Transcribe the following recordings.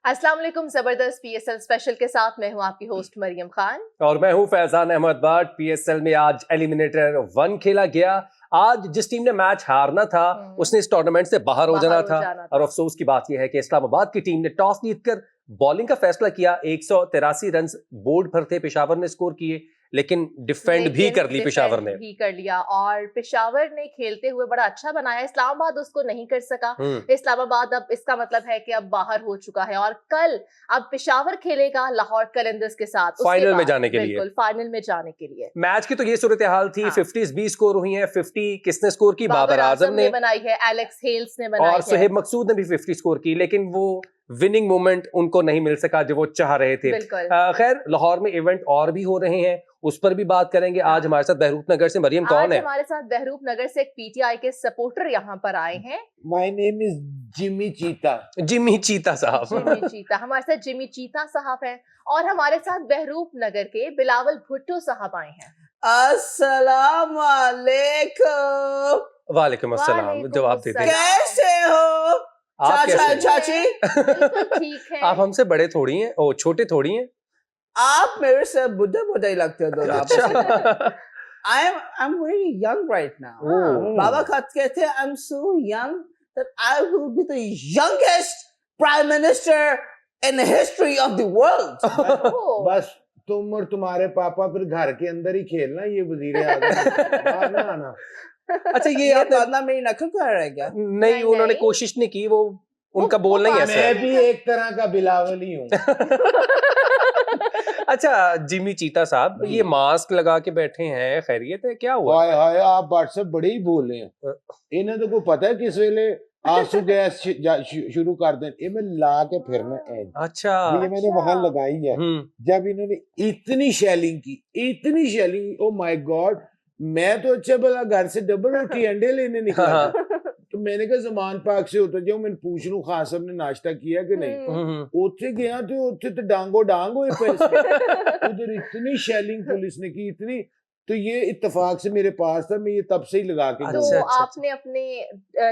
अस्सलाम वालेकुम। जबरदस्त पीएसएल स्पेशल के साथ मैं हूं आपकी होस्ट मरियम खान और मैं हूं फैजान अहमद भट्ट। पीएसएल में आज एलिमिनेटर 1 खेला गया। आज जिस टीम ने मैच हारना था उसने इस टूर्नामेंट से बाहर हो जाना था। और अफसोस की बात यह है कि इस्लामाबाद की टीम ने टॉस जीतकर बॉलिंग का फैसला किया। 183 रन बोर्ड पर थे, पेशावर ने स्कोर किए, लेकिन डिफेंड भी कर ली पेशावर ने भी कर लिया और पेशावर ने खेलते हुए बड़ा अच्छा बनाया। इस्लामाबाद उसको नहीं कर सका। इस्लामाबाद अब इसका मतलब है कि अब बाहर हो चुका है और कल अब पेशावर खेलेगा लाहौर कलंदर्स के साथ फाइनल में जाने के लिए। बिल्कुल फाइनल में जाने के लिए। मैच की तो ये सूरत हाल थी। 50s 20 स्कोर हुई है। 50 किसने स्कोर की? बाबर आजम ने बनाई है, एलेक्स हेल्स ने बनाई और सुहेब मकसूद ने भी 50 स्कोर की, लेकिन वो विनिंग मोमेंट उनको नहीं मिल सका जो वो चाह रहे थे। खैर, लाहौर में इवेंट और भी हो रहे हैं, उस पर भी बात करेंगे। आज हमारे साथ बहरूप नगर से मरियम कौन है? हमारे साथ बहरूप नगर से एक पीटीआई के सपोर्टर यहाँ पर आए हैं। माय नेम इज जिमी चीता। जिमी चीता साहब। जिमी चीता हमारे साथ जिमी चीता साहब हैं और हमारे साथ बहरूप नगर के बिलावल भुट्टो साहब आए हैं। अस्सलाम वालेकुम। वालेकुम अस्सलाम। जवाब देते हैं। कैसे हो चाचा चाची? ठीक है। आप हमसे बड़े थोड़ी हैं, ओ छोटे थोड़ी हैं। आप मेरे से बुढ़े बुढ़े लगते हो दोनों। अच्छा। I'm very young right now. बाबा कहते हैं I'm so young that I will be the youngest prime minister in the history of the world. बस तुम और तुम्हारे पापा फिर घर के अंदर ही खेलना, ये वजीर आज़म बाहर ना आना। अच्छा, ये आपने मेरी नकल कर रहा है क्या? नहीं, उन्होंने कोशिश नहीं की, वो उनका बोलना ही ऐसा है। मैं भी एक तरह का बिलावल ही हूँ। अच्छा जिमी चीता साहब, ये मास्क लगा के बैठे हैं, खैरियत है? क्या हुआ? हाय हाय, आप व्हाट्सएप बड़े ही बोल रहे हैं। इन्हें तो को पता है किस वेले आंसू गैस शुरू कर दें, ये मैं ला के फिरना है। अच्छा, ये मैंने वहां लगाई है। जब इन्होंने इतनी शेलिंग की, इतनी शेलिंग, ओ माय गॉड, मैं तो अच्छा भला घर से डबल रोटी अंडे लेने निकला था। तो मैंने कहा ज़मान पाक से होता जाओ, मैंने पूछ लूं खान साहब ने नाश्ता किया कि नहीं। उठे गया तो डांगो डांग हुए पैसे। उधर इतनी शेलिंग पुलिस ने की, इतनी, तो ये इत्तेफाक से मेरे पास था, मैं ये तब से ही लगा के। तो आपने अपने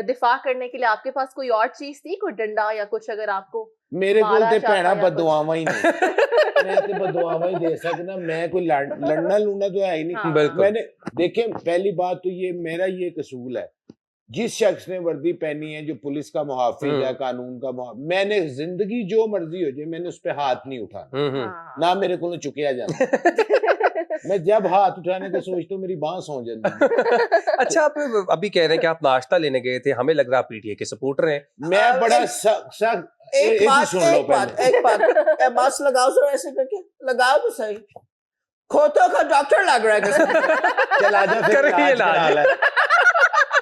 दिफा करने के लिए आपके पास कोई और चीज थी, कोई डंडा या कुछ? अगर आपको मेरे को ते भैना बददुआवां ही नहीं, मैं तो बददुआवां ही दे सकना, मैं कोई लड़ना लूना तो है ही नहीं। मैंने देखे, पहली बात तो ये मेरा ये कसूल है, जिस शख्स ने वर्दी पहनी है जो पुलिस का मुहाफिज है, कानून का मुहाफिज, मैंने जिंदगी जो मर्जी हो जाए मैंने उस पे हाथ नहीं उठाना, ना मेरे को चुकिया जाना। मैं जब हाथ उठाने का सोचता हूँ मेरी बांह सो जाती। अच्छा, आप अभी कह रहे हैं कि आप नाश्ता लेने गए थे, हमें लग रहा आप पीटीए के सपोर्टर हैं। मैं बड़ा सख्त एक बात मास्क लगाओ जरा, ऐसे करके लगाओ तो सही। खोतों का डॉक्टर लग रहा है। चला जा फिर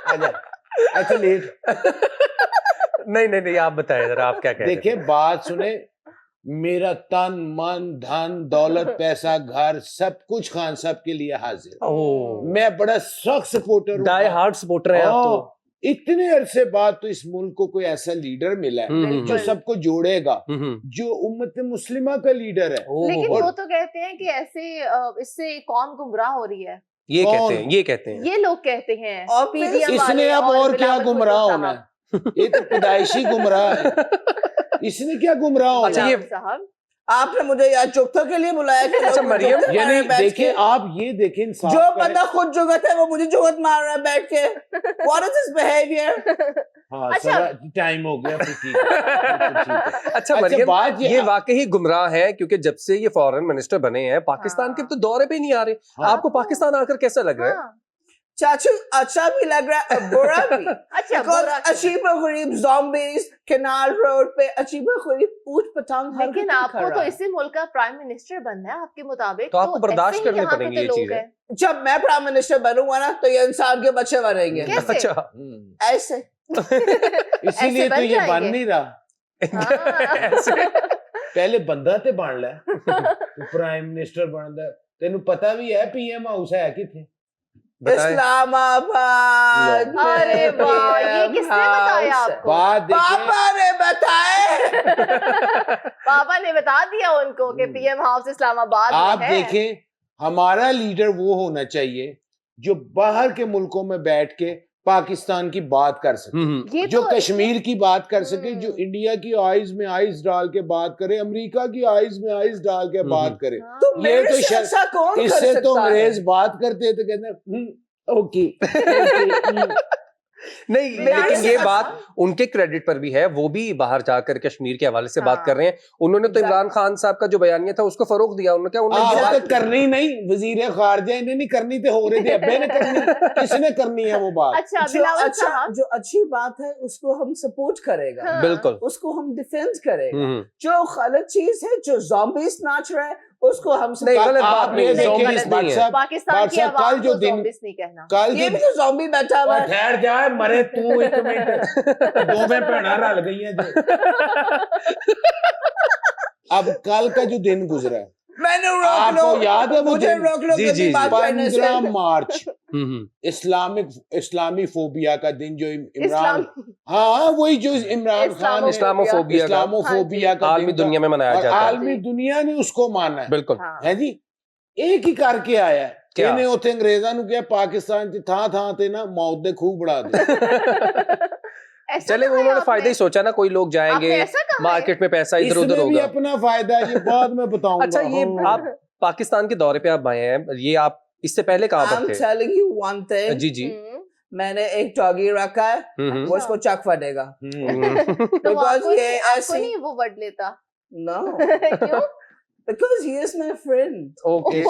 आजा। अच्छा लेट। नहीं, आप बताएं जरा, आप क्या कह रहे हैं? देखिए, बात सुने, मेरा तन मन धन दौलत पैसा घर सब कुछ खान साहब के लिए हाजिर। मैं बड़ा सख्त सपोर्टर हूँ, डाई हार्ड सपोर्टर है आप तो। इतने अरसे बाद तो इस मुल्क को कोई ऐसा लीडर मिला है जो सबको जोड़ेगा, जो उम्मत मुस्लिमा का लीडर है। लेकिन वो तो कहते हैं कि ऐसे इससे कौम गुमराह हो रही है। ये कहते हैं ये लोग कहते हैं। और इसने अब और क्या गुमराह होना है? ये तो पैदाइशी गुमराह है, इसने क्या गुमराह होना? अच्छा, ये साहब आपने मुझे यार चुगतों के लिए बुलाया कि अच्छा मरियम, यानी देखिए, आप ये देखें, जो बंदा खुद जुगत है वो मुझे जुगत मार रहा है बैठ के। What is this behavior? हाँ, अच्छा, टाइम हो गया, फिर ठीक है। अच्छा मरियम, ये वाकई गुमराह है, क्योंकि जब से ये फॉरेन मिनिस्टर बने हैं पाकिस्तान के तो दौरे पे नहीं आ रहे। आपको पाकिस्तान आकर कैसा लग रहा है? चाचू अच्छा भी लग रहा है, बुरा भी। अच्छा, अजीब गरीब ज़ॉम्बीज़ कैनाल रोड पे, अजीब गरीब ऊंट पटांग। लेकिन आपको तो इसी मुल्क का प्राइम मिनिस्टर बनना है, आपके मुताबिक तो आपको बर्दाश्त करने पड़ेंगे ये चीजें। जब मैं प्राइम मिनिस्टर बनूंगा ना तो ये इंसान के बच्चे बनेंगे। अच्छा, ऐसे। इसीलिए तो ये बन नहीं रहा। पहले बंदा ते बन ले, प्राइम मिनिस्टर बनदा। तेनू पता भी है पीएम हाउस है किथे? इस्लामाबाद। अरे वाह, ये किसने बताया आपको? पापा ने बताए। पापा ने बता दिया उनको कि पीएम हाउस इस्लामाबाद में है। आप देखें, हमारा लीडर वो होना चाहिए जो बाहर के मुल्कों में बैठ के पाकिस्तान की बात कर सके, ये जो तो कश्मीर की बात कर सके, जो इंडिया की आइज में आइज डाल के बात करे, अमेरिका की आइज में आइज डाल के बात करे। तो ये मेरे तो से अच्छा कौन कर इससे तो सकता है? अंग्रेज बात करते तो कहते ओके। नहीं, लेकिन ये बात उनके क्रेडिट पर भी है, वो भी बाहर जाकर कश्मीर के हवाले से बात कर रहे हैं। उन्होंने तो इमरान खान साहब का जो बयानिया था उसको फरोग दिया। उन्होंने क्या उन्होंने तो करनी नहीं, वजीर खारजा इन्हें नहीं करनी थे, हो रही थी, अब्बे ने करनी, किसने करनी है वो बात? अच्छा, जो अच्छी बात है उसको हम सपोर्ट करेगा, बिल्कुल, उसको हम डिफेंड करेगा। जो गलत चीज है, जो ज़ॉम्बीज़ नाच रहे हैं, उसको हम नहीं, गलत बात नहीं है। पाकिस्तान की आवाम को ज़ॉम्बीज़ नहीं कहना। कल ये भी तो ज़ॉम्बी बैठा हुआ है। ठहर जाए, मरे तू एक मिनट, दो में भैना रल गई है। अब कल का जो दिन गुजरा है, मैंने रोक लो, आपको याद है वो मुझे दिन? रोक लो जी, कभी बात करने से। 15 मार्च इस्लामी फोबिया का दिन, जो इमरान, हाँ वही जो इमरान खान इस्लामोफोबिया का आलमी दुनिया में मनाया जाता है, आलमी दुनिया ने उसको माना है। बिल्कुल है जी, एक ही करके आया है। ਇਹਨੇ ਉੱਥੇ ਅੰਗਰੇਜ਼ਾਂ ਨੂੰ ਕਿਹਾ ਪਾਕਿस्तान ਚ ਥਾਂ ਤੇ ना मौत दे खूह बड़ा दे। चले उन्होंने फायदा ही सोचा ना, कोई लोग जाएंगे मार्केट में, पैसा इधर उधर होगा, भी अपना फायदा है, ये बाद में बताऊंगा। अच्छा, ये आप पाकिस्तान के दौरे पे आप आए हैं, ये आप इससे पहले कहाँ पर थे? I'm telling you one thing, जी जी, मैंने एक डॉगी रखा है, वो इसको चक फटेगा। तो आपको नहीं वो वर्ड लेता? No, क्यों? because he is my friend. Okay.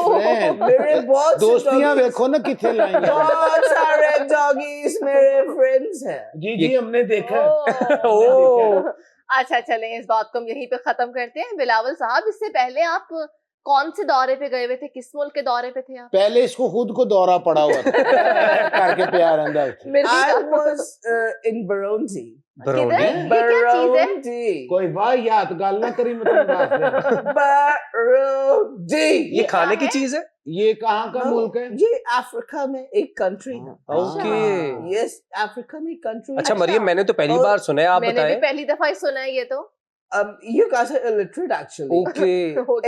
मेरे बहुत दोस्तियां देखो ना कितने लाएंगे, बहुत सारे डॉगीज मेरे फ्रेंड्स हैं। जी हमने देखा। अच्छा, चलें इस बात को हम यहीं पे खत्म करते हैं। बिलावल साहब, इससे पहले आप कौन से दौरे पे गए हुए थे, किस मुल्क के दौरे पे थे आप? पहले इसको खुद को दौरा पड़ा हुआ था करके प्यार अंदर। I was in Burundi. Burundi। कोई वाह याद गाल ना करी मतलब। Burundi। ये खाने की चीज है? ये कहाँ का मुल्क है? ये अफ्रीका में एक कंट्री है। ओके, यस, अफ्रीका में कंट्री। अच्छा मरियम, मैंने तो पहली बार सुना है, आप बताएं। मैंने भी पहली दफा ही सुना है ये तो। You guys are illiterate actually. Okay.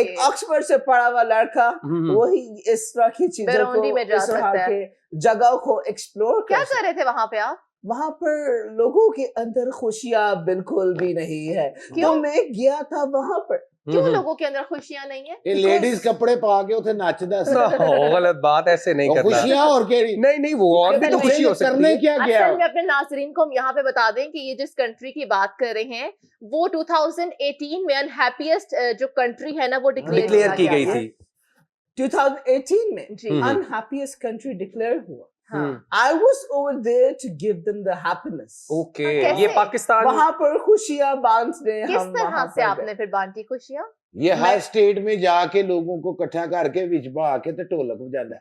एक ऑक्सफोर्ड से पढ़ा हुआ लड़का वही इस तरह की चीजों को, में जा सकता है, जगहों को एक्सप्लोर क्या कर रहे थे वहाँ पे आप? वहाँ पर लोगों के अंदर खुशियाँ बिल्कुल भी नहीं है। तो मैं गया था वहाँ पर। क्यों लोगों के अंदर खुशियाँ नहीं है? ये लेडीज कपड़े पा के उसे नचदा सी। गलत बात, ऐसे नहीं करना। खुशियाँ और केड़ी? नहीं, वो और भी तो खुशी हो सकती है। करने क्या गया? असल में अपने नाज़रीन को हम यहाँ पे बता दें कि ये जिस कंट्री की बात कर रहे हैं वो 2018 में अनहैप्पीएस्ट जो कंट्री है ना वो डिक्लेयर की गई थी। 2018 में अनहैप्पीएस्ट कंट्री डिक्लेयर हुआ। I was over there to give them the happiness. Okay, ये पाकिस्तान, वहाँ पर खुशियाँ बांटने। किस तरह से आपने फिर बांटी खुशियाँ? ये हर स्टेट में जाके लोगों को इकट्ठा करके विच बहा के तो ढोलक बजाता है।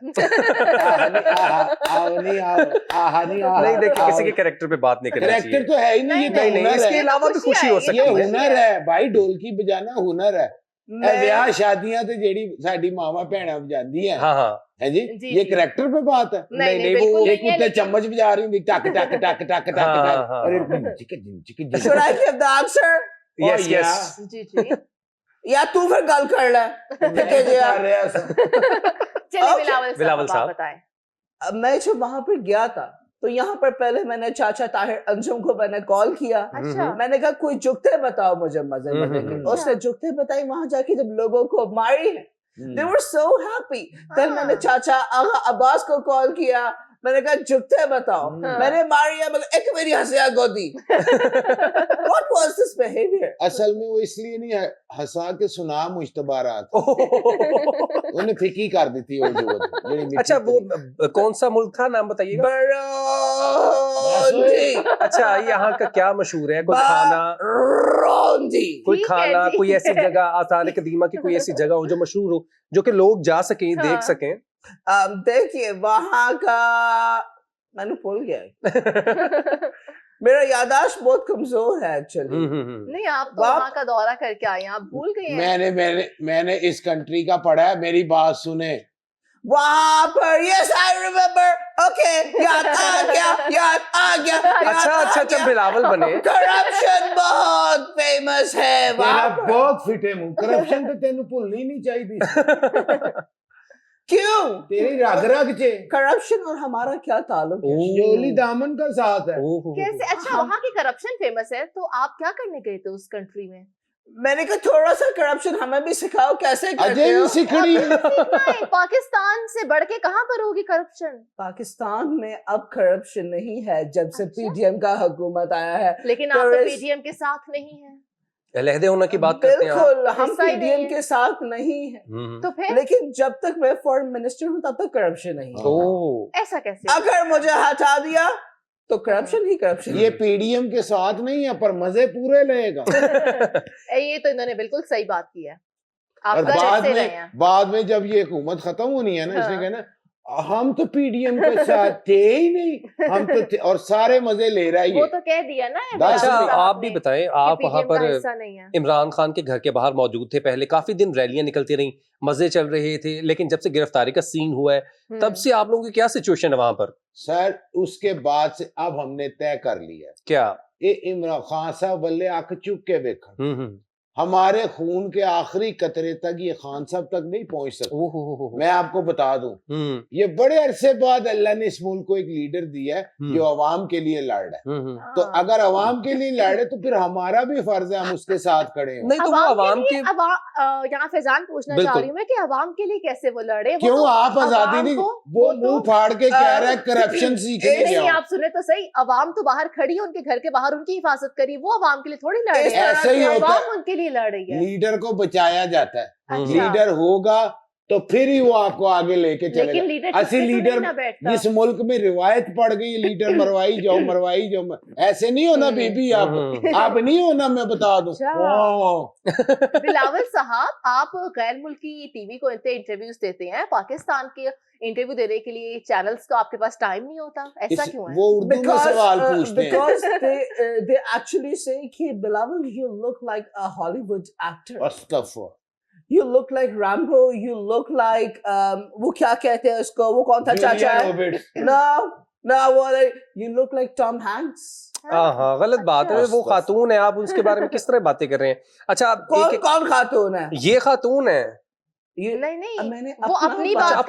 नहीं देखिए, किसी के कैरेक्टर पे बात नहीं करनी चाहिए। कैरेक्टर तो है ही नहीं, ये नहीं, इसके अलावा भी खुशी हो सकती है। ये हुनर है भाई, ढोलकी बजाना हुनर है। ब्याह शादियां तो जेड़ी साडी मावा भैणा बजांदी है, हाँ है जी, ये कैरेक्टर पे बात है। नहीं, वो एक कुत्ते चम्मच बजा रही होंगी, टक टक टक टक टक। अरे Should I give the answer? Yes. जी। या तू फिर गल कर ले। चलिए बिलावल साहब बताएं। मैं जब वहां पर गया था तो यहाँ पर पहले मैंने चाचा ताहिर अंजुम को मैंने कॉल किया। अच्छा। मैंने कहा कोई जुगते बताओ मुझे मजे के। उसने जुगते बताई। वहां जाके जब लोगों को मारी है, they were so happy। फिर मैंने चाचा आगा अब्बास को कॉल किया, मैंने कहा जुगते बताओ। मैंने मारिया, मगर एक मेरी हंसिया गोदी। What was this behavior? असल में वो इसलिए नहीं हंसा के सुना मुश्तबा रहा था, उन्हें फिकी कर दी थी वो जुगत। अच्छा, वो कौन सा मुल्क था, नाम बताइएगा? बुरुंडी। अच्छा, यहाँ का क्या मशहूर है? कोई खाना, कोई खाना, कोई ऐसी जगह आसार कदीमा की कोई ऐसी जगह हो जो मशहूर हो, जो कि लोग जा सकें, देख सकें? देखिए वहां का मैंने भूल गया। मेरा याददाश्त बहुत कमजोर है एक्चुअली। नहीं, आप तो वहां का दौरा करके आए, आप भूल गए हैं। मैंने इस कंट्री का पढ़ा है, मेरी बात सुने। वहां पर यस आई रिमेम्बर। ओके, याद आ गया। अच्छा, बिलावल बने। करप्शन बहुत फेमस है वहां पर। बहुत फिटे मुंह, करप्शन तो तेनू भूलनी नहीं चाहिए। क्यों? तेरी रग रग चे करप्शन और हमारा क्या ताल्लुक है? जोली दामन का साथ है। कैसे? अच्छा, वहाँ की करप्शन फेमस है, तो आप क्या करने गए थे उस कंट्री में? मैंने कहा थोड़ा सा करप्शन हमें भी सिखाओ कैसे करते अजय हो। भी सिखड़ी पाकिस्तान से बढ़ के कहाँ पर होगी करप्शन? पाकिस्तान में अब करप्शन नहीं है जब से अच्छा? पीडीएम का हुकूमत आया है। लेकिन आप तो पीडीएम के साथ नहीं है। अलहदे होने की बात करते हैं बिल्कुल, हम पीडीएम के साथ नहीं है। तो फिर? लेकिन जब तक मैं फॉरेन मिनिस्टर हूँ तब तक करप्शन नहीं है। ऐसा कैसे? अगर मुझे हटा दिया तो करप्शन ही करप्शन। ये पीडीएम के साथ नहीं है पर मजे पूरे लेगा। ये तो इन्होंने बिल्कुल सही बात की है। आप और गलत बाद में जब ये हुकूमत खत्म होनी है ना, इसने कहना हम तो पीडीएम के साथ थे ही नहीं, हम तो थे, और सारे मजे ले रहा है। वो तो कह दिया ना। अच्छा, आप भी बताएं, आप वहां पर इमरान खान के घर के बाहर मौजूद थे, पहले काफी दिन रैलियां निकलती रही, मजे चल रहे थे, लेकिन जब से गिरफ्तारी का सीन हुआ है तब से आप लोगों की क्या सिचुएशन है वहां पर? सर उसके बाद से अब हमने तय कर लिया क्या ये इमरान खान साहब बल्ले आक चुप के देखा, हमारे खून के आखिरी कतरे तक ये खान साहब तक नहीं पहुंच सकते। मैं आपको बता दूं, ये बड़े अरसे बाद अल्लाह ने इस मुल्क को एक लीडर दिया है जो अवाम के लिए लड़ रहा है। तो अगर अवाम के लिए लड़े तो फिर हमारा भी फर्ज है हम उसके साथ खड़े हों। नहीं तो वो अवाम के यहाँ फैजान पूछना चाह रही हूँ मैं कि अवाम के लिए कैसे वो लड़े? क्यों तो आप आजादी नहीं, वो मुंह फाड़ के कह रहा है करप्शन सीखने नहीं, आप सुने तो सही, अवाम तो बाहर खड़ी है, उनके घर के बाहर उनकी हिफाजत करी, वो अवाम के लिए थोड़ी लड़ रही है। ऐसे ही होता है, उनके लिए लड़ रही है। लीडर को बचाया जाता है। लीडर होगा तो फिर ही वो आपको आगे लेके चलेगा। असली लीडर जिस मुल्क में रिवायत पड़ गई लीडर मरवाई जाओ, ऐसे नहीं होना बीबी, आप नहीं होना, मैं बता दूं। बिलावल साहब, आप गैर मुल्की टीवी को इतने इंटरव्यूज देते हैं, पाकिस्तान के इंटरव्यू देने के लिए चैनल्स का आपके पास टाइम नहीं होता, ऐसा क्यों है? वो उर्दू में सवाल पूछते हैं। Because they actually say कि Bilawal you look like a Hollywood actor. अस्तगफुर। You look like Rambo. You look like वो क्या कहते हैं उसको, वो कौन था चाचा है? No, वो you look like Tom Hanks. हाँ, गलत बात है, वो खातून है, आप उसके बारे में किस तरह बातें कर रहे हैं? अच्छा, कौन खातून है? ये खातून है। नहीं, वो अपनी बात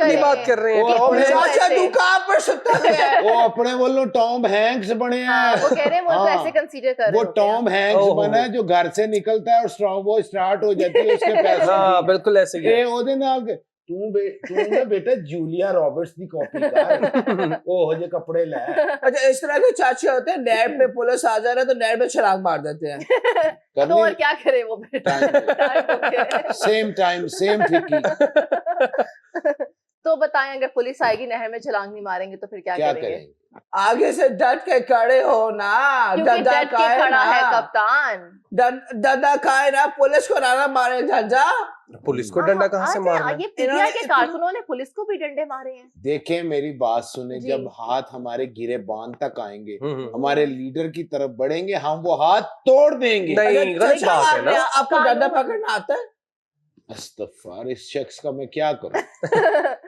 कर रहे हैं। चाचा तू कहाँ पर सुता है? वो अपने बोलो टॉम हैंक्स बने हैं। वो कह रहे हैं वो ऐसे कंसीडर कर रहे हैं। वो टॉम हैंक्स बना है जो घर से निकलता है और वो स्टार्ट हो जाती है उसके पैसे। हाँ, बिल्कुल ऐसे ही है। तू ना बेटा जूलिया रॉबर्ट्स की कॉपी कर, ओ हो जे कपड़े ले। अच्छा, इस तरह के चाचे होते हैं, नहर पे पुलिस आ जा रहा है तो नहर पे छलांग मार देते हैं। तो और क्या करे वो बेटा? सेम टाइम सेम फिकी। तो बताएं, अगर पुलिस आएगी नहर में छलांग नहीं मारेंगे तो फिर क्या करेंगे? आगे से डट के खड़े हो ना, डट के खड़ा है कप्तान। डंडा खाए ना, पुलिस को ना मारे झंझा। पुलिस को डंडा कहाँ से मारना? ये पीटीआई के कारकुनों ने पुलिस को भी डंडे मारे हैं। देखें मेरी बात सुने, जब हाथ हमारे गिरे बांध तक आएंगे, हमारे लीडर की तरफ बढ़ेंगे, हम वो हाथ तोड़ देंगे। नहीं, गलत बात है ना। आपको डंडा पकड़ना आता है? अस्तगफुर, इस शख्स का मैं क्या करूं?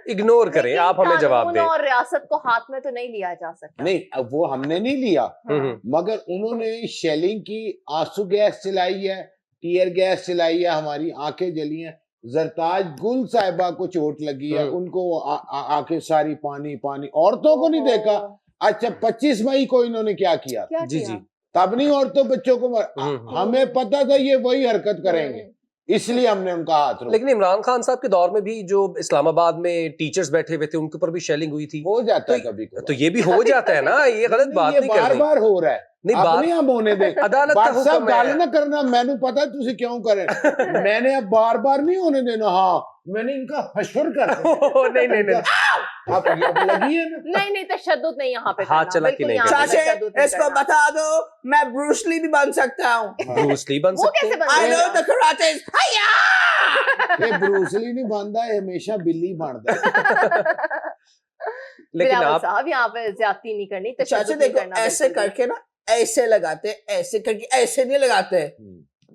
इग्नोर करें, आप हमें जवाब दें। और रियासत को हाथ में तो नहीं लिया जा सकता। नहीं, अब वो हमने नहीं लिया, मगर उन्होंने शेलिंग की, आंसू गैस चलाई है, टीयर गैस चलाई है, हमारी आंखें जली हैं। जरताज गुल साहिबा को चोट लगी है, उनको आंखें सारी पानी पानी। औरतों को नहीं देखा। अच्छा, 25 मई को इन्होंने क्या किया? जी, तब नहीं औरतों बच्चों को हमें पता था ये वही हरकत करेंगे, इसलिए हमने उनका हाथ रोका। लेकिन इमरान खान साहब के दौर में भी जो इस्लामाबाद में टीचर्स बैठे हुए थे उनके ऊपर भी शेलिंग हुई थी। हो जाता है कभी, तो ये भी हो जाता है ना, ये गलत बात नहीं कर रही। बार हो रहा है, नहीं बात नहीं हम होने दे। अदालत का हुक्म है, ना करना, मैंने पता तुझे क्यों करे। मैंने अब बार बार नहीं होने देना। हाँ, मैंने इनका हश्र कर नहीं आप लगी है ना? नहीं, तशद्दुद नहीं यहाँ पे, हाथ चला के नहीं। चाचे, इसको बता दो मैं ब्रूस ली भी बन सकता हूँ। ब्रूस ली बन सकते हैं? I know the karate is ये ब्रूस ली नहीं बनता है, हमेशा बिल्ली बनता है। लेकिन आप साहब यहाँ पे ज्यादती नहीं करनी। चाचा देखो, ऐसे करके ना, ऐसे लगाते, ऐसे करके ऐसे नहीं लगाते।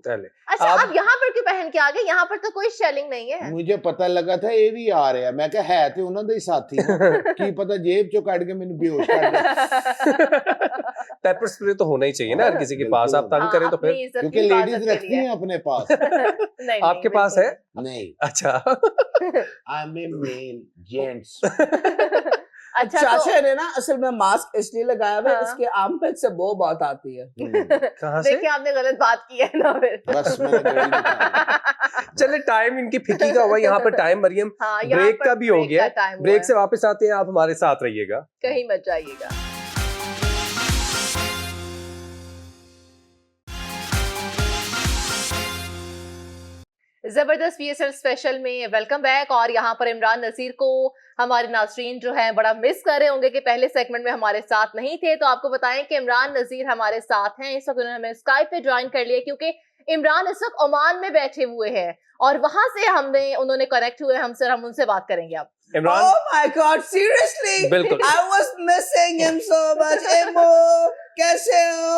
अच्छा, अब यहाँ पर क्यों पहन के आ गए? यहाँ पर तो कोई शेलिंग नहीं है। मुझे पता लगा था ये भी आ रहा है, मैं क्या है थे उन्होंने ही साथी की पता जेब चो काट के मैंने बेहोश कर दिया। पेपर स्प्रे तो होना ही चाहिए ना हर किसी के पास, आप तंग करें तो फिर, क्योंकि लेडीज रखती हैं अपने पास। आपके पास है? नहीं। अच्छा। I am a male gents. अच्छा, चाचा ने ना असल में मास्क इसलिए लगाया हुआ है, हाँ। इसके आर्मपिट से वो बात आती है। कहाँ से? देखिए आपने गलत बात की है ना फिर। बस मैंने दलील बताई। चले टाइम इनकी फिकी का हुआ यहाँ पर टाइम, मरियम हाँ, यहाँ ब्रेक पर का भी हो ब्रेक गया, का टाइम हुआ ब्रेक है। से वापस आते हैं, आप हमारे साथ रहिएगा, कहीं मत जाइएगा। जबरदस्त पीएसएल स्पेशल में वेलकम बैक। और यहाँ पर इमरान नजीर को हमारे नाज़रीन जो हैं बड़ा मिस कर रहे होंगे कि पहले सेगमेंट में हमारे साथ नहीं थे, तो आपको बताएं कि इमरान नजीर हमारे साथ हैं। इस वक्त उन्होंने हमें स्काइप पे ज्वाइन कर लिया क्योंकि इमरान इस वक्त ओमान में बैठे हुए हैं और वहां से उन्होंने कनेक्ट हुए हमसे, हम उनसे बात करेंगे अब। Imran. Oh my God, seriously? बिल्कुल। I was missing him so much. इमो, कैसे हो?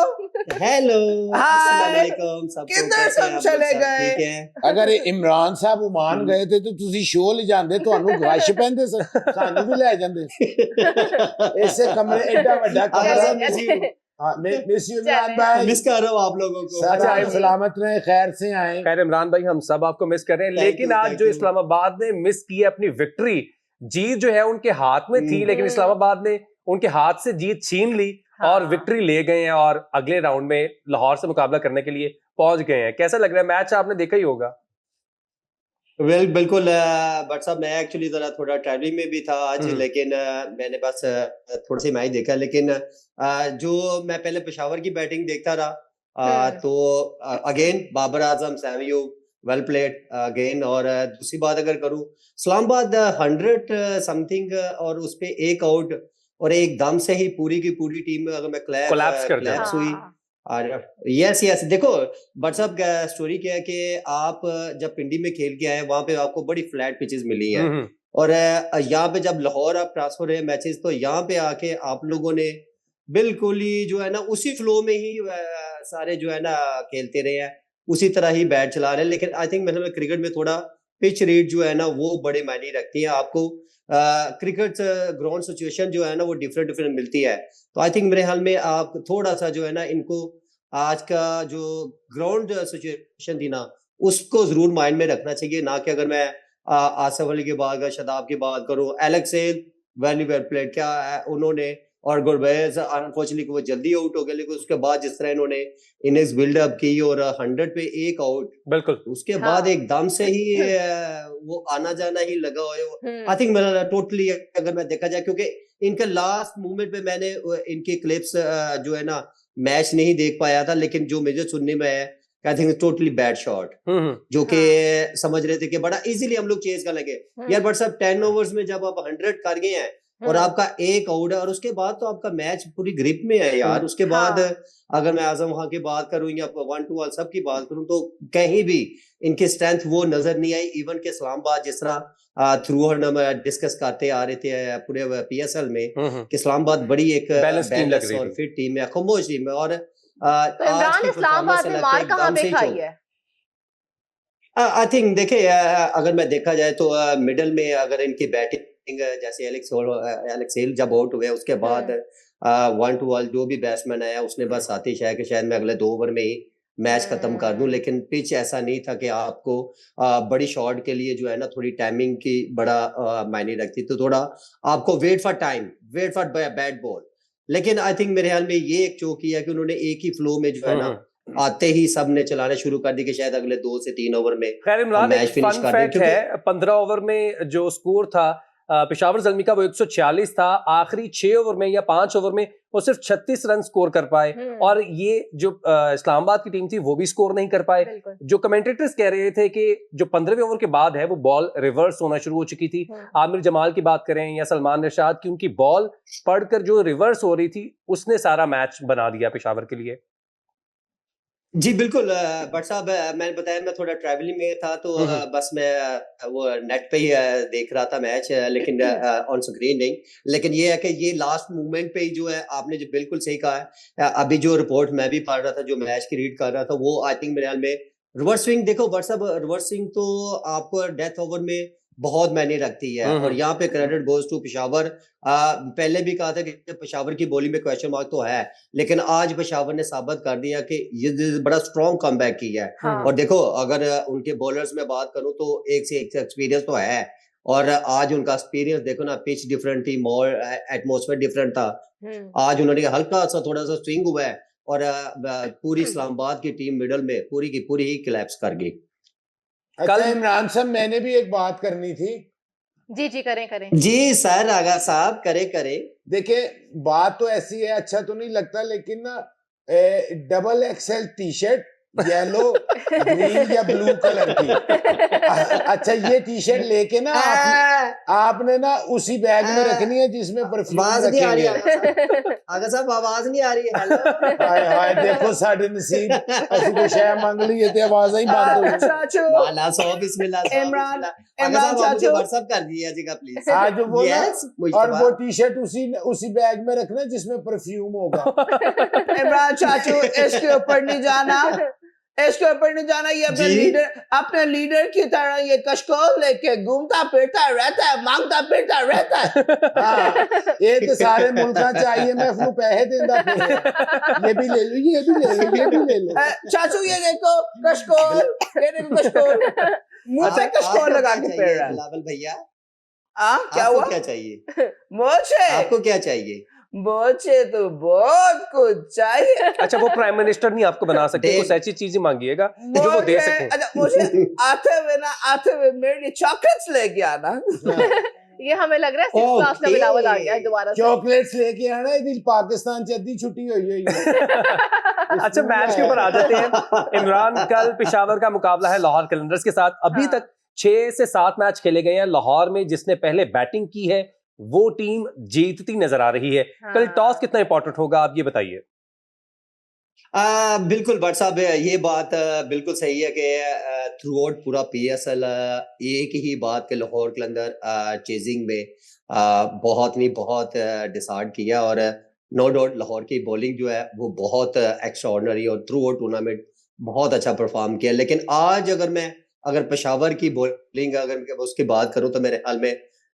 हेलो, अस्सलाम Hi. वालेकुम, सबको किधर कैसे हैं सब आप चले लोग? सब गए? ठीक है? अगर इमरान साहब ओमान गए थे तो ਤੁਸੀਂ ਸ਼ੋਅ ਲੈ ਜਾਂਦੇ, ਤੁਹਾਨੂੰ ਗਾਸ਼ ਪੈਂਦੇ ਸਾਨੂੰ ਵੀ ਲੈ ਜਾਂਦੇ। ऐसे कमरे एडा बड़ा कमरा मिस यू हाँ मिस यू इमरान भाई, मिस कर रहा हूँ आप लोगों को। सब आप सलामत रहे, खैर से आए। खैर इमरान भाई हम सब आपको मिस कर रहे हैं, Thank लेकिन you, आज thank जो you. इस्लामाबाद ने मिस की है अपनी विक्ट्री, जीत जो है उनके हाथ में थी, लेकिन इस्लामाबाद ने उनके हाथ से जीत छीन ली और विक्ट्री ले गए हैं और अगले राउंड में लाहौर से मुकाबला करने के लिए पहुंच गए हैं। कैसा लग रहा है मैच? आपने देखा ही होगा। बिल्कुल बट साहब मैं एक्चुअली जरा थोड़ा ट्रैवलिंग में भी था आज, लेकिन मैंने बस थोड़ा सी मैच देखा, लेकिन जो मैं पहले पेशावर की बैटिंग देखता रहा तो again Babar Azam, Saim Ayub, well played again. और दूसरी बात अगर करूं, इस्लामाबाद 100 समथिंग और उस पे एक आउट और एकदम से ही पूरी की पूरी टीम अगर मैं कोलैप्स हुई। यस देखो बट साहब स्टोरी क्या है कि आप जब पिंडी में खेल के आए वहां पे आपको बड़ी फ्लैट पिचेस मिली हैं और यहाँ पे जब लाहौर आप ट्रांसफर हुए मैचेस तो यहाँ पे आके आप लोगों ने बिल्कुल ही जो है ना उसी फ्लो में ही सारे जो है ना खेलते रहे हैं, उसी तरह ही बैट चला रहे हैं। लेकिन आई थिंक मतलब क्रिकेट में थोड़ा पिच रेट जो है ना वो बड़े मायने रखती है। आपको क्रिकेट ग्राउंड सिचुएशन जो है ना वो डिफरेंट मिलती है। तो आई थिंक मेरे हाल में आप थोड़ा सा जो है ना इनको आज का जो ग्राउंड सिचुएशन थी ना उसको जरूर माइंड में रखना चाहिए, ना कि अगर मैं आसिफ अली के बाद शदाब की बात करूं, Alex hello very well played क्या उन्होंने, और गुरबैज अनफॉर्चुनेटली वो जल्दी आउट हो गए, लेकिन उसके बाद जिस तरह इन्होंने इनिंग्स बिल्डअप की और 100 पे एक आउट, बिल्कुल उसके बाद एकदम से ही वो आना जाना ही लगा हुआ। आई थिंक मेरा टोटली अगर मैं देखा जाए, क्योंकि इनके लास्ट मूवमेंट पे मैंने इनके क्लिप्स जो है ना मैच नहीं देख पाया था, लेकिन जो मुझे सुनने में है I think totally bad shot जो कि समझ रहे थे कि बड़ा इजीली हम लोग चेज कर लेंगे यार, बट सब 10 ओवर्स में जब आप 100 कर गए हैं और आपका एक आउट है और उसके बाद तो आपका मैच पूरी ग्रिप में है यार। उसके बाद अगर मैं आजम खां की बात करूं या 1-2 सब की बात करूं तो कहीं भी इनकी स्ट्रेंथ वो नजर नहीं आई। इवन के इस्लामाबाद जिस तरह थ्रू हम डिस्कस करते आ रहे थे पूरे पीएसएल में कि इस्लामाबाद बड़ी एक बैलेंस और फिट टीम है, खामोश टीम है। और तो इमरान इस्लामाबाद में मार कहां पे खाई है? आई थिंक देखिए अगर मैं देखा जाए तो मिडल में अगर इनकी बैटिंग जैसे एलेक्स हेल जब आउट हुए उसके बाद 1-2 जो भी बैट्समैन आया उसने बस आतिश है कि शायद मैं अगले 2 ओवर में ही मैच खत्म कर दूं, लेकिन पिच ऐसा नहीं था कि आपको बड़ी शॉट के लिए जो है ना थोड़ी टाइमिंग की बड़ा मायने रखती, तो थोड़ा आपको wait for time, wait for bat ball. लेकिन आई थिंक मेरे ख्याल में ये एक चौक किया कि उन्होंने एक ही फ्लो में जो है ना आते ही सब ने चलाने शुरू कर दी कि शायद अगले 2 से 3 ओवर में मैच फिनिश कर दें। है 15 ओवर में जो स्कोर था पेशावर ज़ल्मी का वो 146 था, आखिरी 6 ओवर में या 5 ओवर में वो सिर्फ 36 रन स्कोर कर पाए और ये जो इस्लामाबाद की टीम थी वो भी स्कोर नहीं कर पाए। जो कमेंटेटर्स कह रहे थे कि जो 15वें ओवर के बाद है वो बॉल रिवर्स होना शुरू हो चुकी थी। आमिर जमाल की बात करें या सलमान रशाद की, उनकी बॉल पढ़कर जो रिवर्स हो रही थी उसने सारा मैच बना दिया पेशावर के लिए। जी बिल्कुल बट साहब मैंने बताया मैं थोड़ा ट्रैवलिंग में था तो बस मैं वो नेट पे ही देख रहा था मैच, लेकिन ऑन स्क्रीन नहीं। लेकिन ये है कि ये लास्ट मूवमेंट पे ही जो है आपने जो बिल्कुल सही कहा है, अभी जो रिपोर्ट मैं भी पढ़ रहा था जो मैच की रीड कर रहा था वो आई थिंक मेरे ख्याल में रिवर्स स्विंग, देखो बट साहब रिवर्स स्विंग तो आपको डेथ ओवर में बहुत मायने रखती है। और यहाँ पे क्रेडिट गोज टू पेशावर। पहले भी कहा था कि पेशावर की बॉलिंग में क्वेश्चन मार्क तो है, लेकिन आज पेशावर ने साबित कर दिया कि ये बड़ा स्ट्रॉन्ग कमबैक किया है। और देखो अगर उनके बॉलर्स में बात करूं तो एक से एक एक्सपीरियंस तो है, और आज उनका एक्सपीरियंस देखो ना, पिच डिफरेंट थी, मोर एटमॉस्फेयर डिफरेंट था। आज उन्होंने हल्का सा थोड़ा सा स्विंग हुआ है और पूरी इस्लामाबाद की टीम मिडल में पूरी की पूरी ही कोलैप्स कर गई। अच्छा इमरान साहब, मैंने भी एक बात करनी थी। जी जी करें करें। जी सर, आगा साहब करे। देखिए बात तो ऐसी है, अच्छा तो नहीं लगता, लेकिन ना double XL T shirt yellow green या ब्लू कलर की, अच्छा ये टी शर्ट लेके ना आपने ना उसी बैग में रखनी है जिसमें परफ्यूम रखेंगे। आगा साहब आवाज नहीं आ रही है। हाय हाय देखो साडे नसीब असि कोई शय मंग ली ते आवाज ही बंद हो गई। चाचू वाला सो बिस्मिल्लाह इमरान चाचू व्हाट्सएप कर दिया जी का प्लीज। आज वो और वो टी शर्ट उसी बैग में रखना जिसमें परफ्यूम होगा। इमरान चाचू इसके ऊपर नहीं जाना, इसके ऊपर नहीं जाना। ये अपने लीडर की तरह ये कशकोल लेके घूमता फिरता रहता है, मांगता फिरता रहता है। हाँ, ये तो सारे मुल्क चाहिए मैं अपने पैसे देंदा फिर ये भी ले लो, ये भी ले लो, ये भी ले लो। चाचू ये देखो कशकोल, ये देखो कशकोल, मुंह पे कशकोल लगा के फिर रहा है। बिलावल भैया क्या हुआ? क्या चाहिए मुझे? आपको क्या चाहिए? मुझे तो बहुत कुछ चाहिए। अच्छा वो प्राइम मिनिस्टर नहीं आपको बना सकते, कुछ ऐसी चीजें मांगिएगा जो वो दे सके। अच्छा मुझे आते हुए मेरे लिए चॉकलेट्स लेके आना। ये हमें लग रहा है 6th क्लास का बिलावल आ गया है दोबारा से। चॉकलेट्स लेके आना है, दिल पाकिस्तान से अद्धी छुट्टी हुई है। अच्छा मैच के ऊपर आ जाते हैं इमरान। कल पेशावर का मुकाबला है लाहौर कलंदर्स के साथ। अभी तक 6 से 7 मैच खेले गए हैं। लाहौर में जिसने पहले बैटिंग की है वो टीम जीतती नजर आ रही है। कल टॉस कितना इंपॉर्टेंट होगा आप ये बताइए। बिल्कुल भट्ट साहब, ये बात बिल्कुल सही है कि थ्रू आउट पूरा PSL एक ही बात के लाहौर कलंदर चेजिंग में बहुत नहीं बहुत डिसाइड किया, और नो डाउट लाहौर की बॉलिंग जो है वो बहुत एक्स्ट्राऑर्डिनरी और थ्रू आउट टूर्नामेंट बहुत अच्छा परफॉर्म किया। लेकिन आज अगर पेशावर की बॉलिंग अगर उसकी बात करूं तो मेरे ख्याल में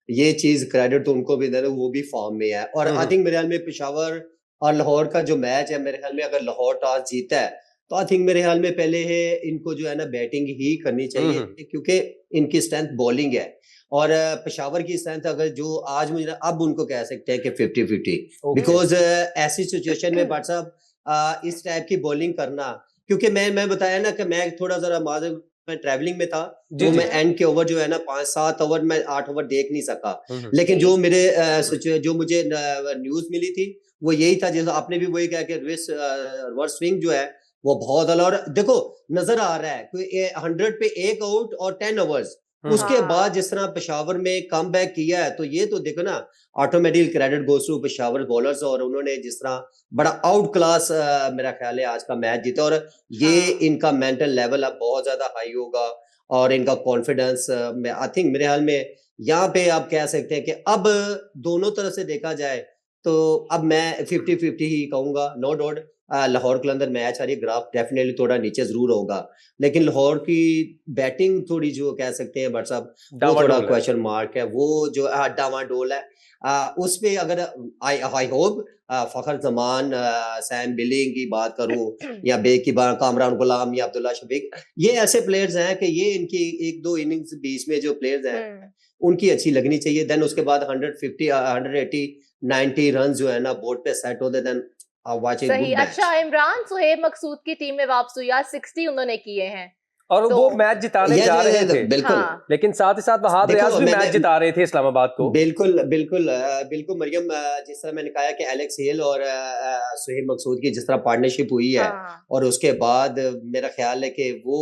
ये चीज क्रेडिट तो उनको भी देना, वो भी फॉर्म में है। और आई थिंक मेरे ख्याल में पेशावर और लाहौर का जो मैच है, मेरे ख्याल में अगर लाहौर टॉस जीता है तो आई थिंक मेरे ख्याल में पहले है इनको जो है ना बैटिंग ही करनी चाहिए, क्योंकि इनकी स्ट्रेंथ बॉलिंग है। और पेशावर की स्ट्रेंथ अगर जो आज मुझे अब उनको कह सकते हैं कि 50-50, बिकॉज ऐसी सिचुएशन में भट्ट साहब इस टाइप की बॉलिंग करना, क्योंकि मैं बताया ना कि मैं थोड़ा जरा मैं ट्रैवलिंग में था, तो मैं एंड के ओवर जो है ना 5-7 ओवर में 8 ओवर देख नहीं सका। लेकिन जो जो मुझे न्यूज मिली थी वो यही था, जैसे आपने भी वही कहा कि रिवर्स स्विंग जो है वो बहुत अलग। और देखो नजर आ रहा है कोई 100 पे 1 आउट और 10 ओवर्स, उसके बाद जिस तरह पेशावर में कम बैक किया है, तो ये तो देखो ना automatic credit goes to Peshawar bowlers. और उन्होंने जिस तरह बड़ा आउट क्लास मेरा ख्याल है आज का मैच जीता, और ये इनका मेंटल लेवल अब बहुत ज्यादा हाई होगा और इनका कॉन्फिडेंस आई थिंक मेरे ख्याल में यहाँ पे आप कह सकते हैं कि अब दोनों तरफ से देखा जाए तो अब मैं 50-50 ही कहूंगा। नो डाउट लाहौर कलंदर मैच आ रही है, ग्राफ डेफिनेटली थोड़ा नीचे जरूर होगा, लेकिन लाहौर की बैटिंग थोड़ी जो कह सकते हैं भट्ट साहब वो थोड़ा क्वेश्चन मार्क है। वो जो डावाडोल है उस पे अगर I hope Fakhar Zaman Sam billing की बात करूं या बेक की बात, कामरान गुलाम या अब्दुल्ला शफीक, ये ऐसे प्लेयर्स हैं कि ये इनकी 1-2 इनिंग्स बीच में जो प्लेयर्स हैं उनकी अच्छी लगनी चाहिए। देन उसके बाद 150 180 90 रन जो है ना बोर्ड पे सेट होते, देन सही। अच्छा इमरान, सुहेब मकसूद की टीम में वापस हुई, आज 60 उन्होंने किए हैं और तो वो मैच जिताने जा रहे थे। बिल्कुल। लेकिन साथ ही साथ वहाब रियाज भी मैच जिता रहे थे इस्लामाबाद को। बिल्कुल मरियम, जिस तरह मैंने कहा कि एलेक्स हेल और सुहेब मकसूद की जिस तरह पार्टनरशिप हुई है, और उसके बाद मेरा ख्याल है कि वो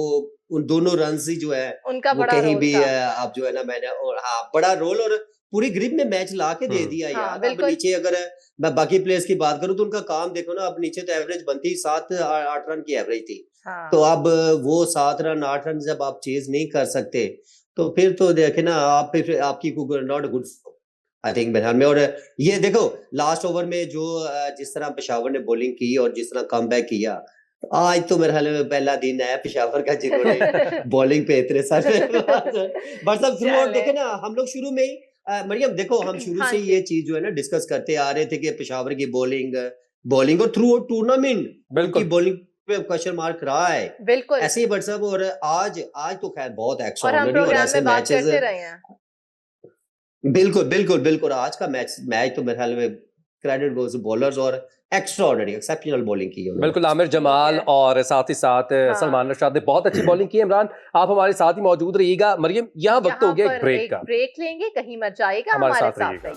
उन दोनों रन ही जो है उनका वो कहीं भी अब जो है ना मैंने बड़ा रोल और पूरी ग्रिप में मैच ला के दे दिया यार। अब नीचे अगर मैं बाकी प्लेयर्स की बात करूं तो उनका काम देखो ना, अब नीचे तो एवरेज बनती 7-8 रन की एवरेज थी, तो अब वो 7 रन 8 रन जब आप चेज नहीं कर सकते तो फिर तो देखे ना आप फिर आपकी not good I think Bihar में। और ये देखो लास्ट ओवर में जो जिस तरह पेशावर ने बॉलिंग की और जिस तरह कमबैक किया, आज तो मेरे ख्याल में पहला दिन है पेशावर का जिन्होंने बॉलिंग पे इतने सारे बट सब थ्रू आउट देखे ना हम लोग शुरू में ही मरियम देखो हम शुरू से ये चीज जो है ना डिस्कस करते आ रहे थे कि पेशावर की बॉलिंग और थ्रू आउट टूर्नामेंट बिल्कुल बॉलिंग पे क्वेश्चन मार्क रहा है बिल्कुल ऐसे ही बट सब और आज तो खैर बहुत एक्स्ट्राऑर्डिनरी और ऐसे मैचेस बिल्कुल बिल्कुल बिल्कुल आज का मैच तो मेरे ख्याल में क्रेडिट गोज बॉलर्स और एक्स्ट्राऑर्डिनरी एक्सेप्शनल बॉलिंग की है बिल्कुल आमिर जमाल और साथ ही साथ सलमान रशाद ने बहुत अच्छी बॉलिंग की है। इमरान आप हमारे साथ ही मौजूद रहिएगा। मरियम यहाँ वक्त हो गया एक ब्रेक का, ब्रेक लेंगे, कहीं मत जाइएगा, हमारे साथ रहिएगा।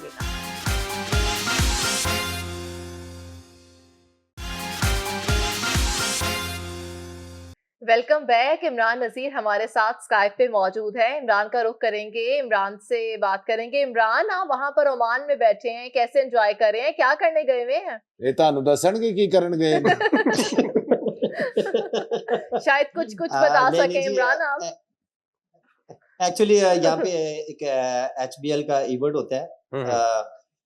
Welcome back. इमरान नजीर हमारे साथ स्काइप पे मौजूद है। इमरान का रुख करेंगे, इमरान से बात करेंगे। इमरान आप वहां पर ओमान में बैठे हैं, कैसे एंजॉय कर रहे हैं, क्या करने गए हुए हैं? ये तानु दसणगे की करन गए शायद कुछ बता सके इमरान आप। एक्चुअली यहाँ पे एक HBL का इवेंट होता है,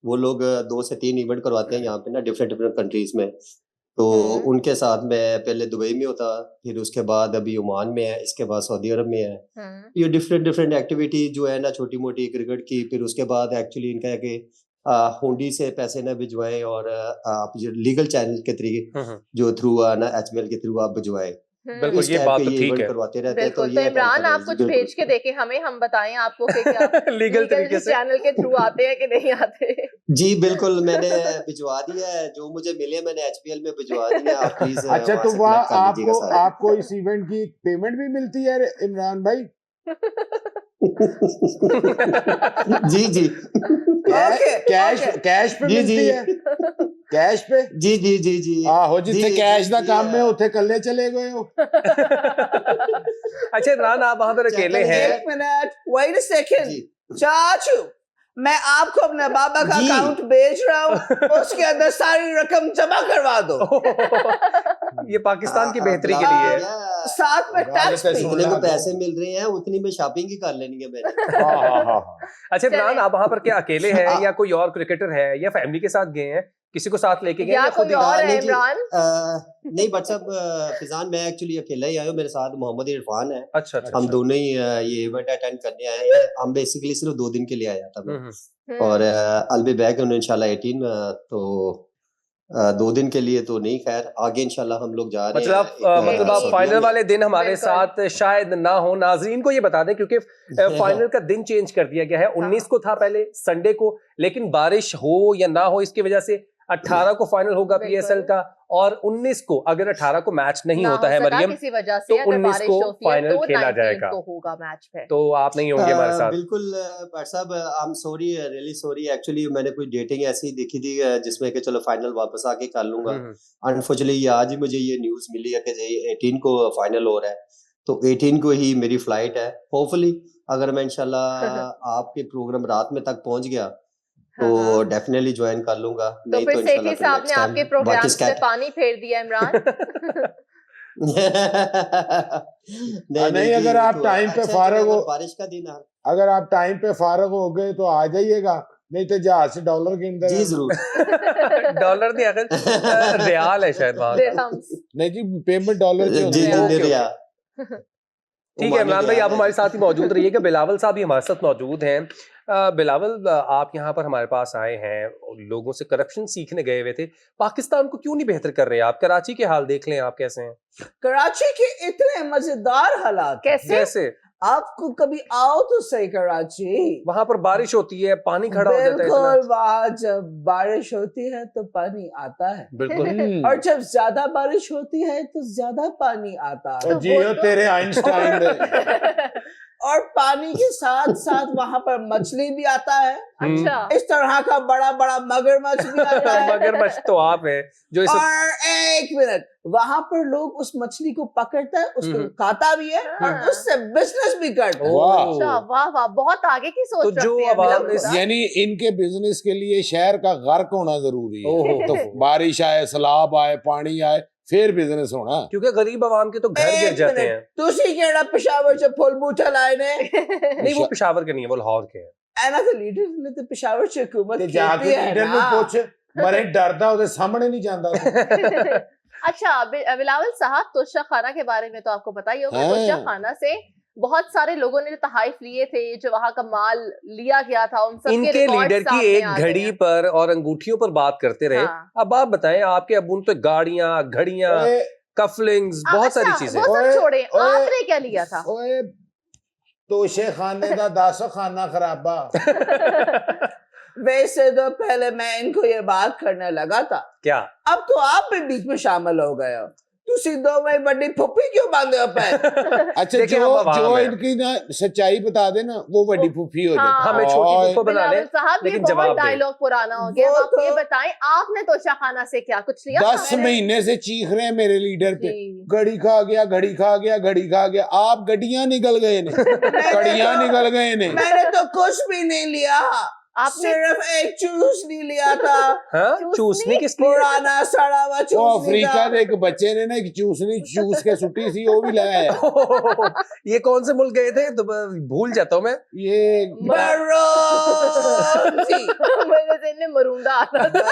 वो लोग 2 से 3 इवेंट करवाते हैं यहाँ पे ना डिफरेंट कंट्रीज में। तो उनके साथ मैं पहले दुबई में होता, फिर उसके बाद अभी ओमान में है, इसके बाद सऊदी अरब में है। ये डिफरेंट एक्टिविटी जो है ना छोटी मोटी क्रिकेट की, फिर उसके बाद एक्चुअली इनका है कि हुंडी से पैसे ना भिजवाएं और आप जो लीगल चैनल के तरीके जो थ्रू ना HBL के थ्रू आप भिजवाएं। बिल्कुल ये बात तो ठीक है। करवाते रहते हैं। तो इमरान आप कुछ भेज के देखें हमें, हम बताएं आपको कि क्या लीगल तरीके से चैनल के थ्रू आते हैं कि नहीं आते। जी बिल्कुल मैंने भिजवा दिया है, जो मुझे मिले मैंने HBL में भिजवा दिया। आप प्लीज अच्छा तो वहाँ आपको इस इवेंट की पेमेंट भी मिलती है इमरान भाई? जी कैश पे मिलती है? कैश पे? जी आहो जिथे कैश दा काम में उथे कल्ले चले गए हो। अच्छा इमरान आप वहां पर अकेले हैं? एक मिनट, वेट अ सेकंड। चाचू मैं आपको अपने बाबा का अकाउंट भेज रहा हूँ, उसके अंदर सारी रकम जमा करवा दो। ये पाकिस्तान की बेहतरी के लिए है। साथ में टैक्स भी। जितने को पैसे मिल रहे हैं उतनी में शॉपिंग ही कर लेनी है मैंने। अच्छा इमरान आप वहां पर क्या अकेले हैं या कोई और क्रिकेटर है या फैमिली के साथ गए हैं, किसी को साथ लेके गए या कोई और है इमरान? नहीं बट सब फिजान मैं एक्चुअली अकेला ही आया हूँ, मेरे साथ मोहम्मद इरफान है। अच्छा हम दोनों ही ये इवेंट अटेंड करने आए हैं। हम बेसिकली सिर्फ 2 दिन के लिए आया था मैं, और I'll be back इंशाल्लाह 18 तो 2 दिन के लिए तो नहीं, खैर आगे इंशाल्लाह हम लोग जा रहे हैं। मतलब आप फाइनल वाले दिन हमारे साथ शायद ना हो। नाजरीन को ये बता दें क्योंकि फाइनल का दिन चेंज कर दिया गया है, 19 को था पहले संडे को, लेकिन बारिश हो या ना हो इसकी वजह से 18 को फाइनल होगा PSL का, और 19 को अगर 18 को मैच नहीं होता है मरियम किसी वजह से, तो 19 को फाइनल खेला जाएगा, तो होगा मैच पे। तो आप नहीं होंगे हमारे साथ। बिल्कुल भाई साहब, I am sorry, really sorry. Actually मैंने कोई डेटिंग ऐसी देखी थी जिसमें कि चलो फाइनल वापस आके कर लूंगा। अनफॉर्चुनेटली आज ही मुझे ये न्यूज मिली है कि 18 को फाइनल हो रहा है, तो 18 को ही मेरी फ्लाइट है। होपफुली अगर मैं इंशाल्लाह आपके प्रोग्राम रात में तक पहुंच गया तो डेफिनेटली ज्वाइन कर लूंगा। तो फिर सेठी साहब ने आपके प्रोग्राम से पानी फेर दिया इमरान। नहीं अगर आप टाइम पे फारग हो, बारिश का दिन है, अगर आप टाइम पे फारग हो गए तो आ जाइएगा, नहीं तो जहाज से डॉलर गिनते जी जरूर। डॉलर नहीं अगर रियाल है शायद वहाँ। नहीं जी पेमेंट डॉलर की जी जी रिया। ठीक है इमरान भाई आप हमारे साथ ही मौजूद रहिएगा। बिलावल साहब भी हमारे साथ मौजूद हैं। बिलावल आप यहाँ पर हमारे पास आए हैं, लोगों से करप्शन सीखने गए हुए थे, पाकिस्तान को क्यों नहीं बेहतर कर रहे? आप कराची के हाल देख लें, आप कैसे हैं? कराची के इतने मजेदार हालात कैसे? आपको कभी आओ तो सही कराची, वहां पर बारिश होती है, पानी खड़ा हो जाता है। बिल्कुल, वहाँ जब बारिश होती है तो पानी आता है, बिल्कुल। और जब ज्यादा बारिश होती है तो ज्यादा पानी आता है। जी हो तेरे आइंस्टाइन। और पानी के साथ साथ वहाँ पर मछली भी आता है। अच्छा, इस तरह का बड़ा बड़ा मगरमच्छ भी आता है। मगरमच्छ तो आप है जो इसे... और एक मिनट, वहाँ पर लोग उस मछली को पकड़ता है, उसको खाता भी है और उससे बिजनेस भी करता है। वाह वाह, बहुत आगे की सोच तो जो यानी इनके बिजनेस के लिए शहर का गर्क होना जरूरी है। तो बारिश आए, सैलाब आए, पानी आए, फिर बिजनेस होना, क्योंकि गरीब आवाम के तो घर गिर जाते हैं। तुसी केड़ा पेशावर से फुल बूटा लाए ने? नहीं वो पेशावर के नहीं है, वो लाहौर के हैं। ऐना तो लीडर ने तो पेशावर से हुकूमत की है। लीडर नु पूछ, मरे डरदा ओदे सामने नहीं जांदा। अच्छा बिलावल साहब, तोशा खाना के बारे में तो आपको पता ही होगा। तोशा खाना से बहुत सारे लोगों ने तहाइफ लिए थे, जो वहां का माल लिया गया था, उन सब इनके लीडर की एक घड़ी पर और अंगूठियों पर बात करते रहे। हाँ। अब आप बताएं, आपके अबू तो गाड़ियां, घड़ियां, कफलिंग्स, बहुत सारी चीजें। वो सब छोड़े, आपने क्या लिया था? ओए तोशे खाने का 10 खाना खराबा। वैसे तो पहले मैं इनको ये बात करने लगा था, क्या अब तो आप भी बीच में शामिल हो गए हो। तुसी दो भाई बड़ी फुप्पी क्यों बांधे हो पैर? अच्छा, जो इनकी ना सच्चाई बता दे ना, वो बड़ी फूफी हो जाती है। हमें छोटी फूफो बना ले, लेकिन जवाब डायलॉग पुराना हो गया। आप ये बताएं, आपने तोशा खाना से क्या कुछ लिया? 10 महीने से चीख रहे हैं मेरे लीडर पे, घड़ी खा गया, घड़ी खा गया, घड़ी खा गया। आप गड्डियां निकल गए ने, घड़ियां निकल गए ने। मैंने तो कुछ भी नहीं लिया, आपने सिर्फ एक चूसनी लिया था। हाँ? चूसनी किस लिए? पुराना सड़ा हुआ चूसनी। वो अफ्रीका के एक बच्चे ने ना एक चूसनी चूस के सुटी सी, वो भी लाया है। ये कौन से मुल्क गए थे? तो भूल जाता हूँ मैं। ये मरूंगा आता था।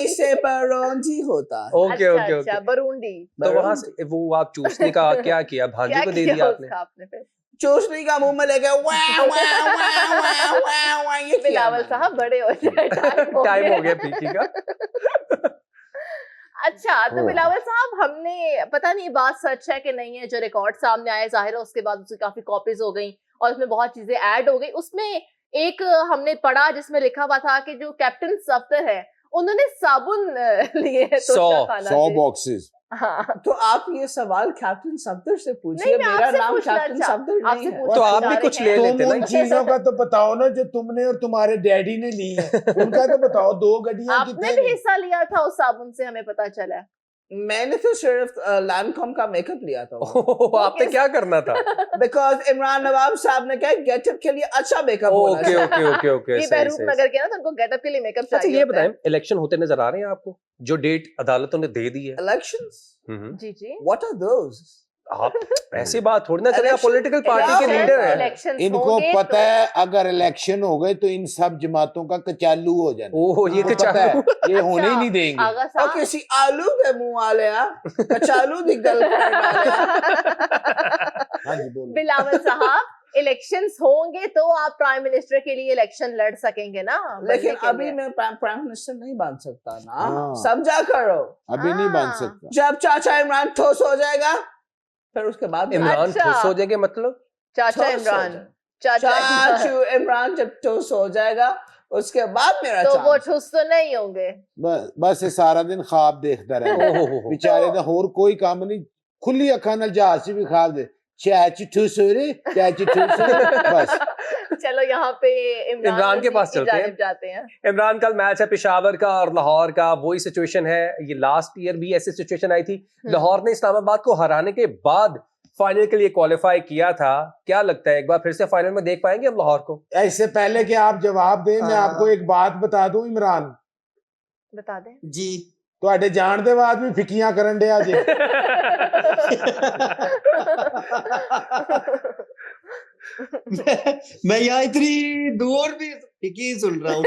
से बरोंजी होता है। Okay okay okay, Burundi. तो वहां से वो आप चूसने का क्या किया? भांजे को दे दिया आपने? चूसनी का मुंह में लेके बिलावल साहब बड़े हो जाए, टाइम हो गया पीकी का। अच्छा, तो बिलावल साहब, हमने पता नहीं बात सच है कि नहीं है, जो रिकॉर्ड सामने आए, जाहिर है उसके बाद उसकी काफी कॉपीज हो गई और उसमें बहुत चीजें ऐड हो गई। उसमें एक हमने पढ़ा जिसमें लिखा हुआ था कि जो कैप्टन सफ्दर है उन्होंने साबुन लिए हैं 100 बॉक्सेस। हाँ, तो आप ये सवाल कैप्टन सफ्दर से पूछिए, मेरा नाम कैप्टन सफ्दर नहीं है। तो आप भी कुछ ले लेते ना। उन चीजों का तो बताओ ना जो तुमने और तुम्हारे डैडी ने ली है, उनका तो बताओ। 2 गड्डियां आपने भी हिस्सा लिया था उस साबुन से, हमें पता चला। मैंने तो सिर्फ लैंडकॉम का मेकअप लिया था। आपने क्या करना था? बिकॉज इमरान नवाब साहब ने कहा गेटअप के लिए अच्छा मेकअप होना चाहिए। ओके ओके ओके, ये बहरूप नगर के ना, तो उनको गेटअप के लिए मेकअप चाहिए। अच्छा, ये बताएं, इलेक्शन होते नजर आ रहे हैं आपको? जो डेट अदालतों ने दे दी है इलेक्शंस। जी जी, व्हाट आर दोस? आप ऐसी बात थोड़ी ना करें, आप पॉलिटिकल पार्टी के लीडर हैं। इनको पता है अगर इलेक्शन हो गए तो इन सब जमातों का कचालू हो जाना। ओह, ये कचालू, ये होने ही नहीं देंगे। और किसी आलू के मुंह वाले कचालू निकल बिलावल साहब, इलेक्शंस होंगे तो आप प्राइम मिनिस्टर के लिए इलेक्शन लड़ सकेंगे ना? लेकिन अभी मैं प्राइम मिनिस्टर नहीं बन सकता ना, समझा करो। अभी नहीं बन सकता। जब चाचा इमरान ठोस हो जाएगा फिर उसके बाद इमरान ठोस हो जाएंगे, मतलब चाचा इमरान, चाचू इमरान जब ठोस हो जाएगा उसके बाद मेरा तो वो ठोस तो नहीं होंगे। बस ये सारा दिन ख्वाब देखता रहे बेचारे दा, होर कोई काम नहीं। खुली अखा नाल जहाज भी ख्वाब दे, चाची ठोस हो रे, चाची ठोस हो रे, बस। चलो यहाँ पे इमरान के पास जाते हैं। इमरान, कल मैच है पेशावर का और लाहौर का, वही सिचुएशन है। ये लास्ट ईयर भी ऐसी सिचुएशन आई थी। लाहौर ने इस्लामाबाद को हराने के बाद फाइनल के लिए क्वालिफाई किया था। क्या लगता है, एक बार फिर से फाइनल में देख पाएंगे हम लाहौर को? ऐसे पहले कि आप जवाब दें, मैं आपको एक बात बता दूं। इमरान, बता दें जी। ਤੁਹਾਡੇ ਜਾਣ ਦੇ ਬਾਅਦ ਵੀ ਫਿੱਕੀਆਂ ਕਰਨ ਡਿਆ ਜੇ। मैं यहाँ इतनी दूर भी फिकी सुन रहा हूँ।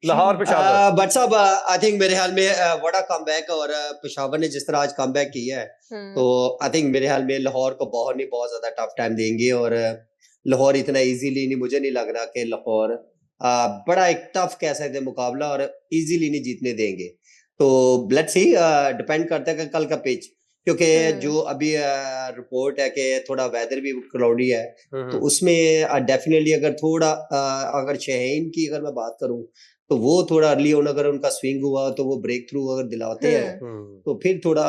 लाहौर पेशावर, बट साहब आई थिंक मेरे ख्याल में बड़ा कमबैक, और पेशावर ने जिस तरह आज कमबैक किया है, तो आई थिंक मेरे ख्याल में लाहौर को बहुत ज्यादा टफ टाइम देंगे। और लाहौर इतना इजीली नहीं, मुझे नहीं लग रहा कि लाहौर बड़ा एक टफ कह सकते मुकाबला और इजीली नहीं जीतने देंगे। तो लेट्स सी, डिपेंड करता है कि कल का पिच, क्योंकि जो अभी रिपोर्ट है कि थोड़ा वेदर भी क्लाउडी है, तो उसमें डेफिनेटली अगर थोड़ा अगर शहीन की अगर मैं बात करूं तो वो थोड़ा अर्ली ऑन अगर उनका स्विंग हुआ तो वो ब्रेक थ्रू अगर दिलाते हैं तो फिर थोड़ा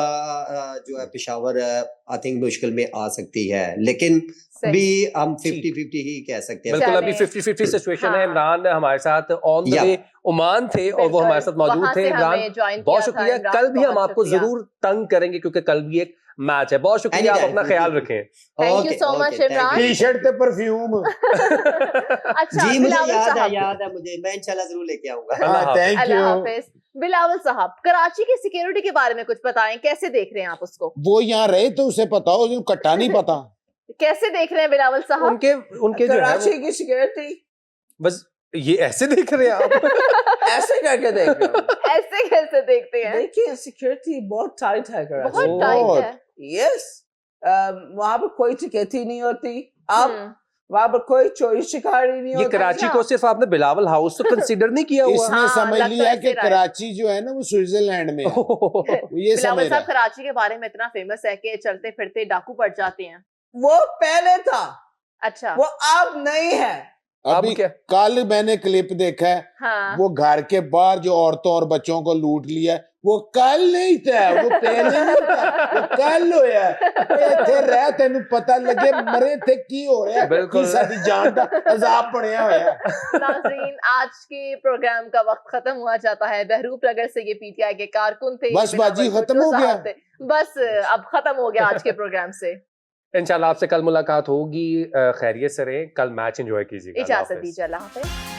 जो है पेशावर आई थिंक मुश्किल में आ सकती है। लेकिन अभी हम 50-50 ही कह सकते हैं। बिल्कुल, अभी 50-50 सिचुएशन है। इमरान हमारे साथ ऑन द वे ओमान थे और वो हमारे साथ मौजूद थे। इमरान, बहुत शुक्रिया। कल भी हम आपको जरूर तंग करेंगे क्योंकि कल भी एक मैच है। बहुत शुक्रिया, आप अपना ख्याल रखें। Thank you so much Imran. T shirt पे परफ्यूम। अच्छा, जी मुझे याद है मुझे, मैं इंशाल्लाह जरूर लेके आऊंगा। Thank you. बिलावल साहब, कराची की सिक्योरिटी के बारे में कुछ बताएं, कैसे देख रहे हैं आप उसको? वो यहाँ रहे तो उसे पता हो, जो कट्टा नहीं पता। कैसे देख रहे हैं बिलावल साहब? उनके जो कराची की सिक्योरिटी बस ये ऐसे देख रहे हैं आप? ऐसे करके देख रहे हो। ऐसे कैसे देखते हैं? देखिए सिक्योरिटी बहुत टाइट है कराची बहुत में। टाइट है। यस, वहाँ पर कोई टिकैती नहीं होती। अब वहाँ पर कोई चोरी शिकारी नहीं ये होती। कराची को सिर्फ आपने बिलावल हाउस तो कंसीडर नहीं किया हुआ। इसने हाँ, समझ लगता लिया ऐसे कि रहा है। कराची जो है ना वो स्विट्जरलैंड में है। वो ये बिलावल समझ रहा साहब है। कराची के बारे में इतना फेमस है कि चलते फिरते डाकू पड़ जाते हैं। वो पहले था, अच्छा। वो अब नहीं है। अभी क्या? कल मैंने क्लिप देखा है, हाँ। वो घर के बाहर जो औरतों और बच्चों को लूट लिया, वो कल नहीं था, वो पहले नहीं था, वो कल होया। इत्थे रह तेनू पता लगे मरे थे की हो रहा है, बिल्कुल। की साडी जान दा अजाब बनया होया। नाज़रीन, आज के प्रोग्राम का वक्त खत्म हुआ जाता है। बहरूप नगर से ये पीटीआई के कारकुन थे। बस बाजी खत्म हो गया। बस अब खत्म हो गया आज के प्रोग्राम से। इंशाल्लाह आपसे कल मुलाकात होगी। खैरियत से रहें, कल मैच एंजॉय कीजिएगा। इजाजत दीजिए, अल्लाह हाफ़िज़।